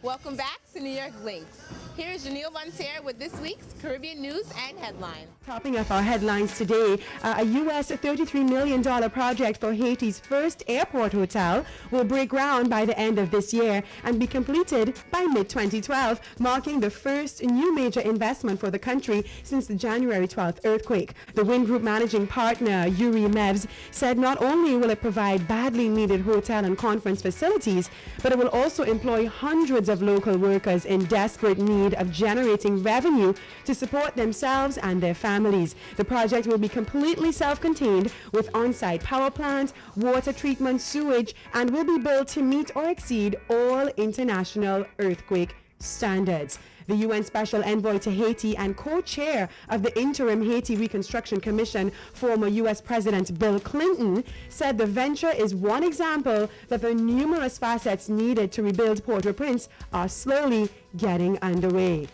Welcome back to New York Links. Here's Jeanille Bonterre with this week's Caribbean news and headlines. Topping up our headlines today, a U.S. $33 million project for Haiti's first airport hotel will break ground by the end of this year and be completed by mid-2012, marking the first new major investment for the country since the January 12th earthquake. The Wind Group managing partner, Yuri Mevs, said not only will it provide badly needed hotel and conference facilities, but it will also employ hundreds of local workers in desperate need of generating revenue to support themselves and their families. The project will be completely self-contained with on-site power plant, water treatment, sewage, and will be built to meet or exceed all international earthquake standards. The UN Special Envoy to Haiti and co-chair of the Interim Haiti Reconstruction Commission, former U.S. President Bill Clinton, said the venture is one example that the numerous facets needed to rebuild Port-au-Prince are slowly getting underway.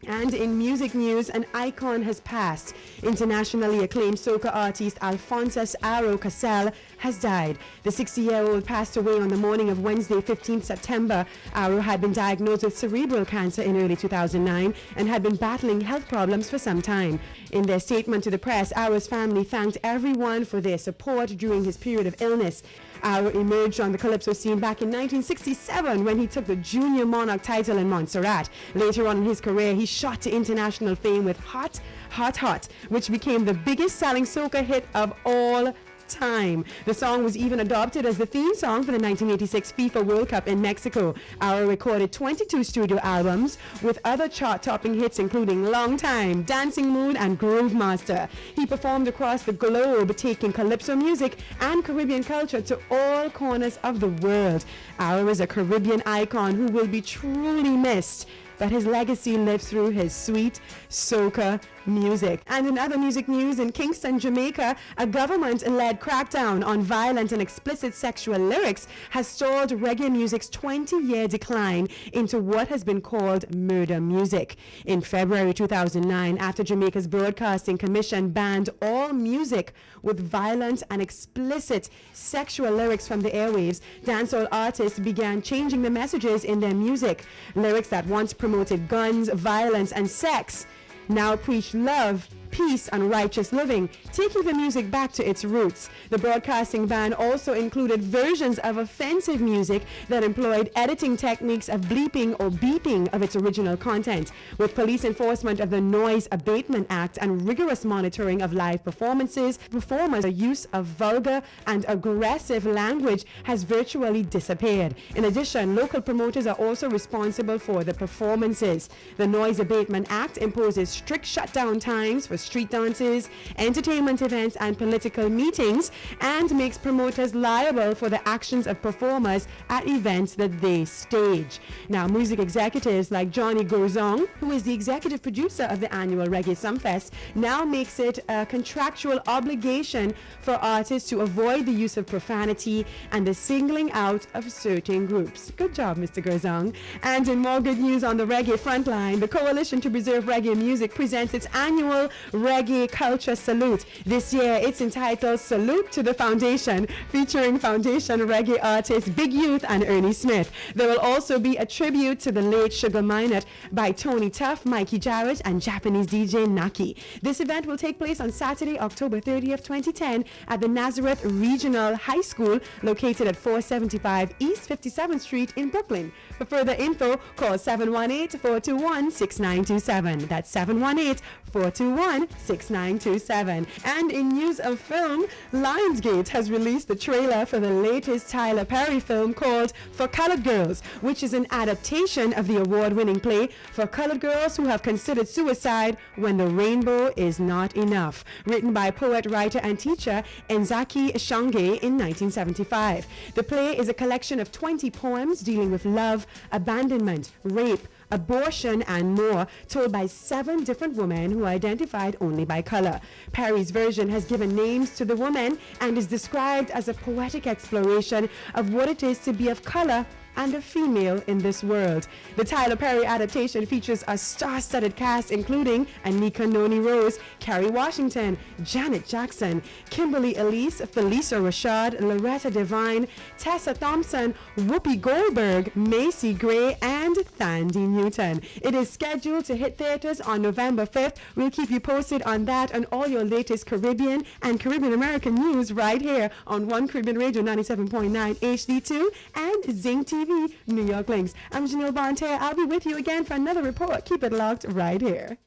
And in music news, an icon has passed. Internationally acclaimed soca artist Alphonsus Aro Cassell has died. The 60-year-old passed away on the morning of Wednesday, 15 September. Aro had been diagnosed with cerebral cancer in early 2009 and had been battling health problems for some time. In their statement to the press, Aro's family thanked everyone for their support during his period of illness. Aro emerged on the calypso scene back in 1967 when he took the Junior Monarch title in Montserrat. Later on in his career, he shot to international fame with Hot, Hot, Hot, which became the biggest selling soca hit of all time. The song was even adopted as the theme song for the 1986 FIFA World Cup in Mexico. Aro recorded 22 studio albums with other chart-topping hits including Long Time, Dancing Mood, and Groove Master. He performed across the globe, taking calypso music and Caribbean culture to all corners of the world. Aro is a Caribbean icon who will be truly missed, but his legacy lives through his sweet soca music. And in other music news, in Kingston, Jamaica, a government-led crackdown on violent and explicit sexual lyrics has stalled reggae music's 20-year decline into what has been called murder music. In February 2009, after Jamaica's Broadcasting Commission banned all music with violent and explicit sexual lyrics from the airwaves, dancehall artists began changing the messages in their music. Lyrics that once promoted guns, violence, and sex now preach love, peace, and righteous living, taking the music back to its roots. The broadcasting ban also included versions of offensive music that employed editing techniques of bleeping or beeping of its original content. With police enforcement of the Noise Abatement Act and rigorous monitoring of live performances, performers' use of vulgar and aggressive language has virtually disappeared. In addition, local promoters are also responsible for the performances. The Noise Abatement Act imposes strict shutdown times for street dances, entertainment events, and political meetings, and makes promoters liable for the actions of performers at events that they stage. Now, music executives like Johnny Gozong, who is the executive producer of the annual Reggae Sumfest, now makes it a contractual obligation for artists to avoid the use of profanity and the singling out of certain groups. Good job, Mr. Gozong. And in more good news on the reggae frontline, the Coalition to Preserve Reggae Music presents its annual Reggae Culture Salute. This year, it's entitled Salute to the Foundation, featuring Foundation reggae artists Big Youth and Ernie Smith. There will also be a tribute to the late Sugar Minot by Tony Tuff, Mikey Jarrett, and Japanese DJ Naki. This event will take place on Saturday, October 30th, 2010 at the Nazareth Regional High School, located at 475 East 57th Street in Brooklyn. For further info, call 718-421-6927. That's 718-421-6927. And in news of film, Lionsgate has released the trailer for the latest Tyler Perry film called For Colored Girls, which is an adaptation of the award-winning play For Colored Girls Who Have Considered Suicide When the Rainbow Is Not Enough, written by poet, writer, and teacher Enzaki Shange in 1975. The play is a collection of 20 poems dealing with love, abandonment, rape, abortion, and more, told by 7 different women who are identified only by color. Perry's version has given names to the women and is described as a poetic exploration of what it is to be of color and a female in this world. The Tyler Perry adaptation features a star-studded cast including Anika Noni Rose, Kerry Washington, Janet Jackson, Kimberly Elise, Felicia Rashad, Loretta Devine, Tessa Thompson, Whoopi Goldberg, Macy Gray, and Thandie Newton. It is scheduled to hit theaters on November 5th. We'll keep you posted on that and all your latest Caribbean and Caribbean American news right here on One Caribbean Radio 97.9 HD2 and ZYNC TV New York Links. I'm Jeanille Bonterre. I'll be with you again for another report. Keep it locked right here.